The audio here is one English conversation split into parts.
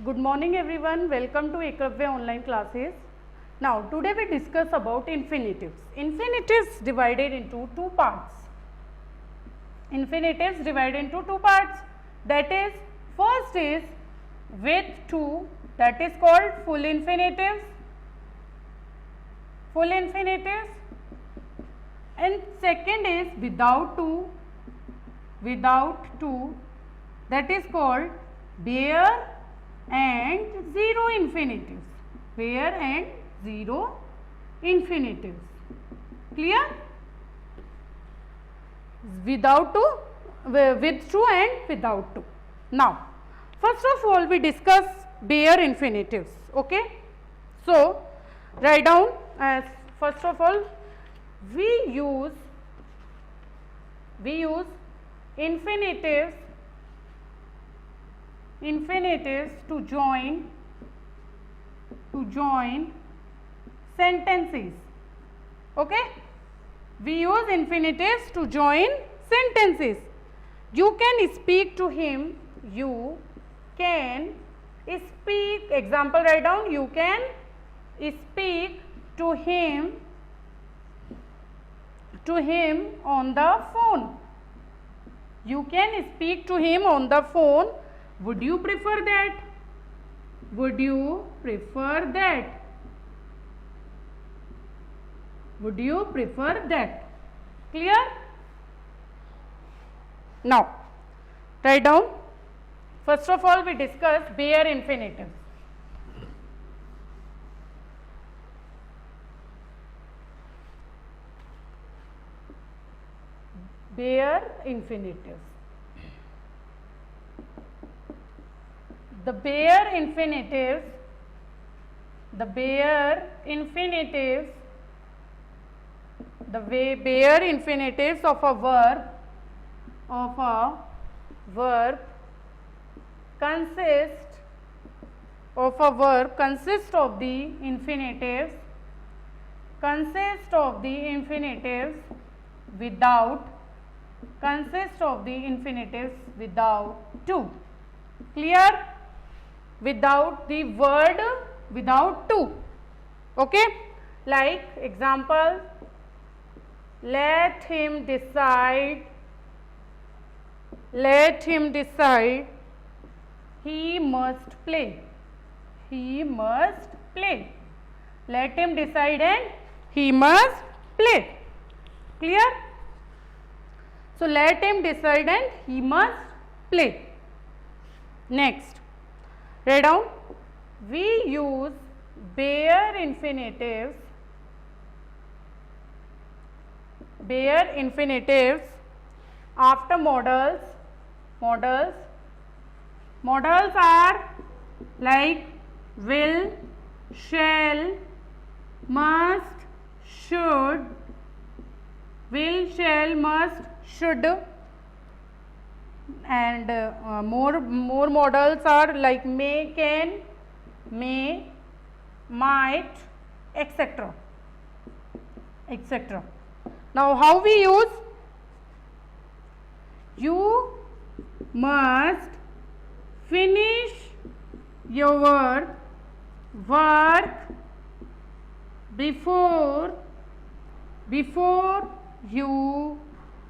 Good morning everyone, welcome to Eklavya online classes. Now today we discuss about infinitives. Infinitives divided into two parts. Infinitives divided into two parts, that is, first is with to, that is called full infinitives. Full infinitives, and second is without to, that is called bare and zero infinitives. Bare and zero infinitives. Clear? Without to, with to and without to. Now, first of all we discuss bare infinitives. Okay? So, write down as first of all we use infinitives to join sentences. Okay, we use infinitives to join sentences. You can speak to him, you can speak, example write down, you can speak to him on the phone. You can speak to him on the phone. Would you prefer that? Would you prefer that? Would you prefer that? Clear? Now, write down. First of all, we discuss bare infinitives. Bare infinitives. The bare infinitives of a verb consist of the infinitives without to. Clear? Without the word without to. Okay, like example, let him decide, he must play, let him decide and he must play. Clear? So let him decide and he must play. Next, write down, we use bare infinitives after modals. Modals are like will, shall, must, should. Will, shall, must, should, and more models are like may, can, may, might, etc. Now, how we use? You must finish your work before you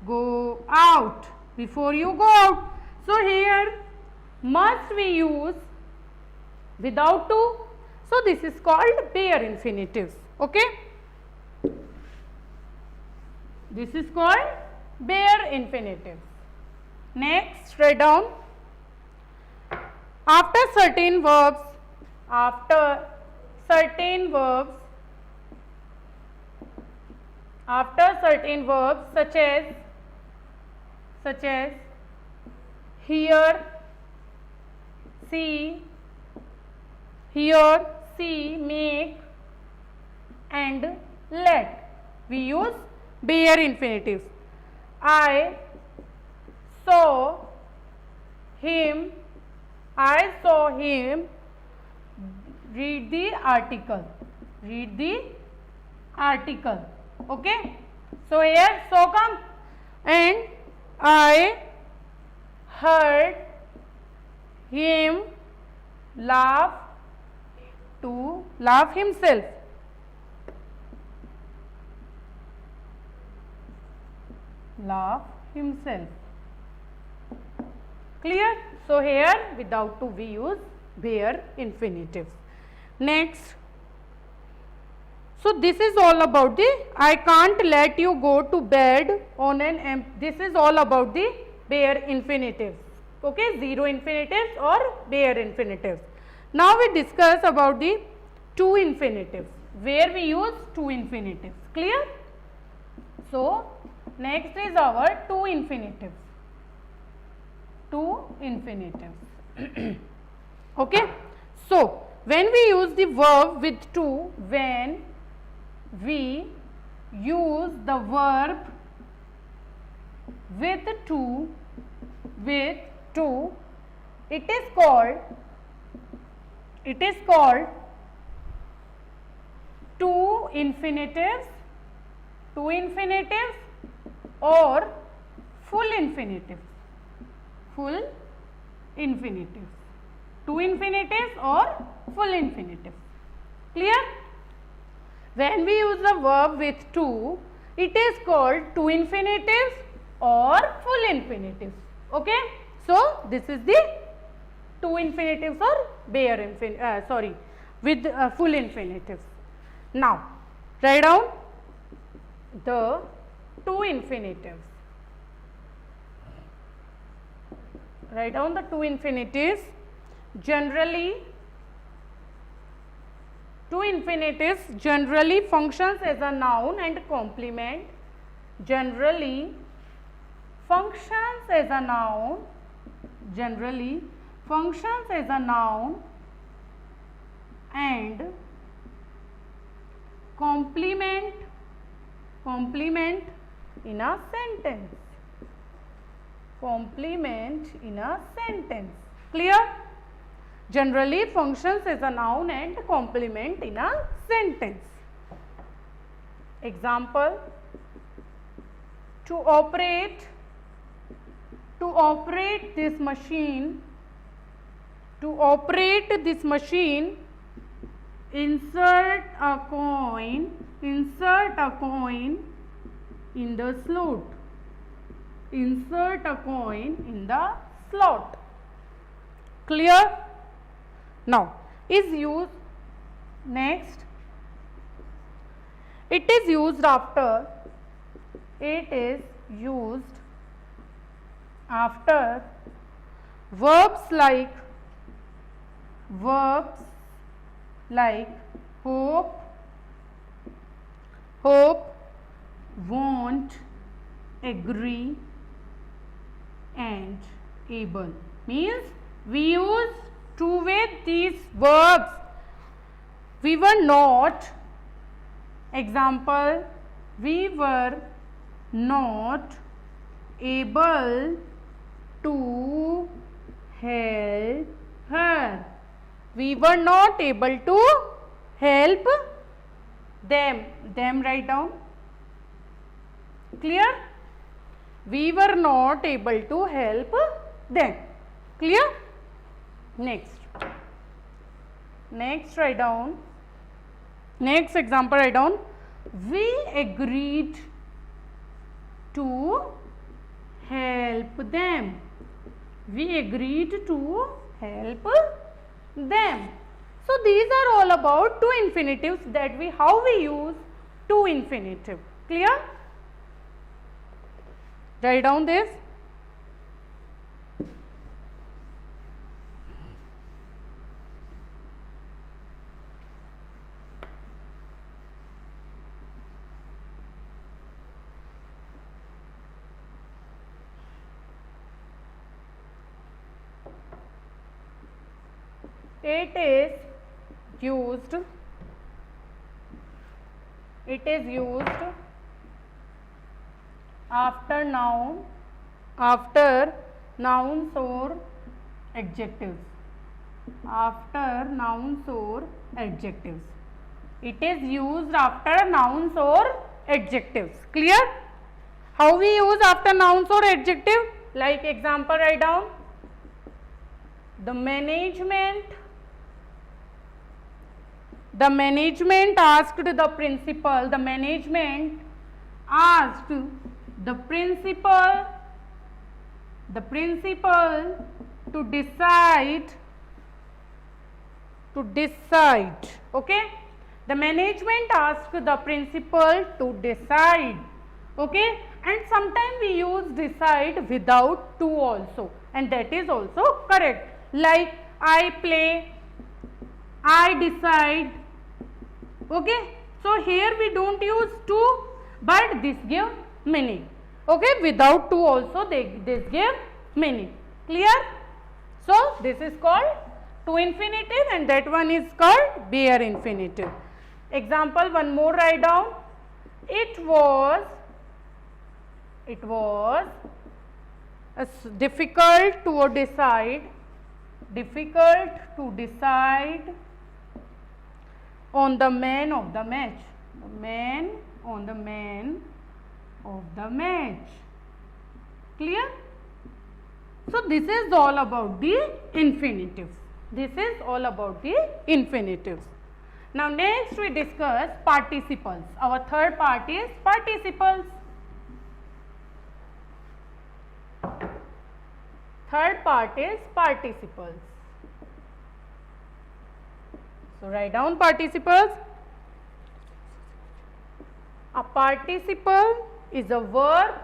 go out. So here must we use without to. So this is called bare infinitives. Okay, this is called bare infinitives. Next, write down, after certain verbs such as hear, see, make and let, we use bare infinitives. I saw him, read the article. Okay, so here so come, and I heard him laugh, to laugh himself. Laugh himself. Clear? So here without to we use bare infinitives. Next, so this is all about the I can't let you go to bed on an this is all about the bare infinitives. Okay, zero infinitives or bare infinitives. Now we discuss about the two infinitives where we use two infinitives. Clear? So next is our two infinitives. Two infinitives. Okay. So when we use the verb with to, when we use the verb with to, it is called two infinitives or full infinitives. Full infinitives. Two infinitives or full infinitives. Clear? When we use the verb with to, it is called two infinitives or full infinitives. Okay? So this is the two infinitives or bare infinitives. With full infinitives. Now write down the two infinitives. Write down the two infinitives. Generally, two infinitives generally functions as a noun and complement. Generally functions as a noun. Generally functions as a noun and complement in a sentence. Complement in a sentence. Clear? Generally functions as a noun and complement in a sentence. Example: to operate this machine, insert a coin in the slot. Insert a coin in the slot. Clear? Now is used next. It is used after verbs like hope, want, agree and able. Means we use to with these verbs. We were not, example, we were not able to help her. We were not able to help them. Them write down. Clear? We were not able to help them. Clear? Next write down. Next example write down. We agreed to help them. We agreed to help them. So these are all about two infinitives that how we use two infinitive. Clear? Write down this. It is used after nouns or adjectives. After nouns or adjectives. It is used after nouns or adjectives. Clear? How we use after nouns or adjective? Like example write down. The management The management asked the principal, the management asked the principal to decide, okay. The management asked the principal to decide, okay. And sometimes we use decide without to also, and that is also correct. Like I play, I decide, okay. So here we don't use to, but this give meaning, okay. Without to also this give meaning. Clear? So this is called to infinitive, and that one is called bare infinitive. Example, one more write down. It was difficult to decide on the man of the match. Clear? So this is all about the infinitives. Now next we discuss participles. Our third part is participles. So write down participles. A participle is a verb.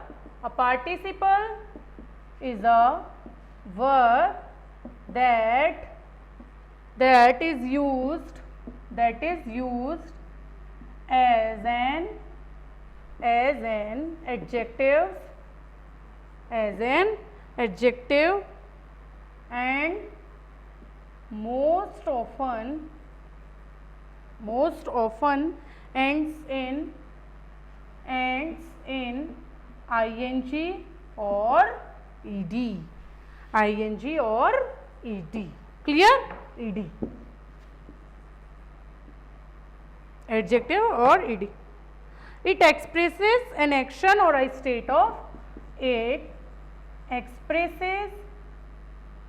That is used as an adjective, and most often ends in ing or ed. Clear? Ed. Adjective or ed. It expresses an action or a state of. It express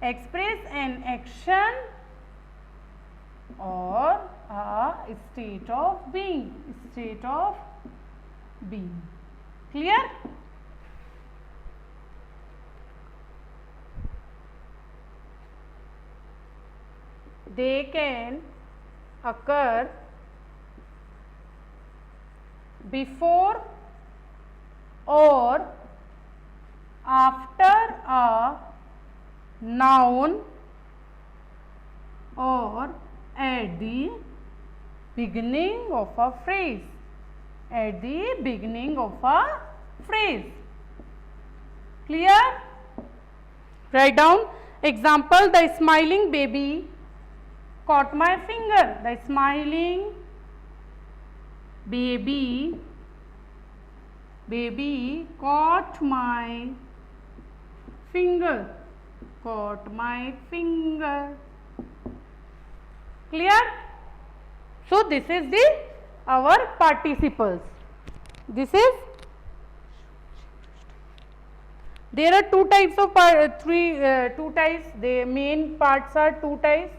an action or a state of being. Clear? They can occur before or after a noun or at the beginning of a phrase. Clear? Write down example. The smiling baby caught my finger. The smiling baby caught my finger. Clear? So this is our participles. There are two types of two types. The main parts are two types.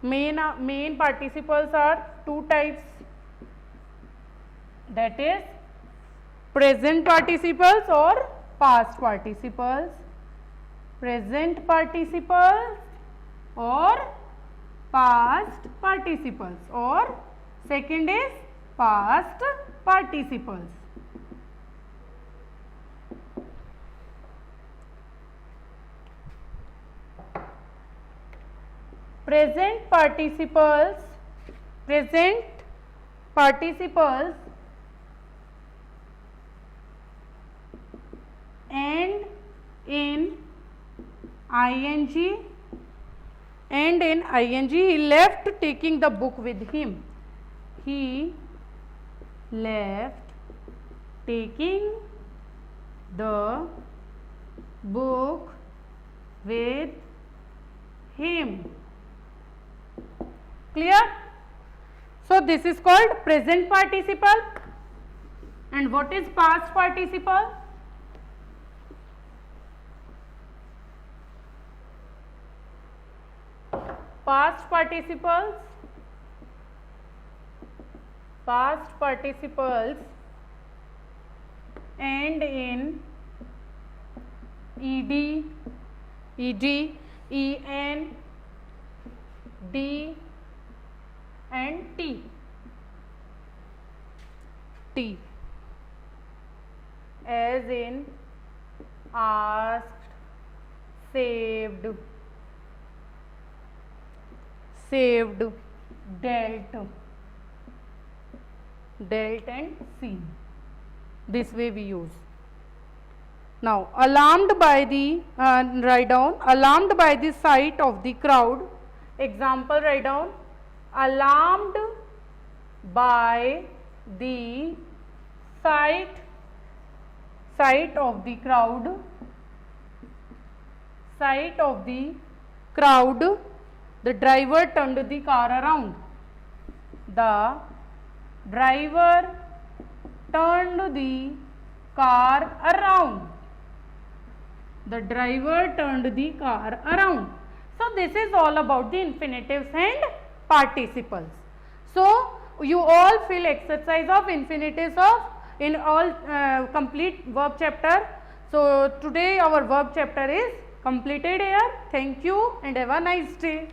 Main participles are two types. That is present participles or past participles. Present participles or past participles, or second is past participles. Present participles and in ing, he left taking the book with him. He left taking the book with him. Clear? So this is called present participle. And what is past participle? Past participles past participles end in ed, en, d and t, as in asked, saved, dealt and seen. This way we use. Now alarmed by the write down, alarmed by the sight of the crowd. Example, write down, alarmed by the sight of the crowd, the driver turned the car around. The driver turned the car around. The driver turned the car around. So this is all about the infinitives and participles. So you all fill exercise of infinitives of in all complete verb chapter. So today our verb chapter is completed here. Thank you and have a nice day.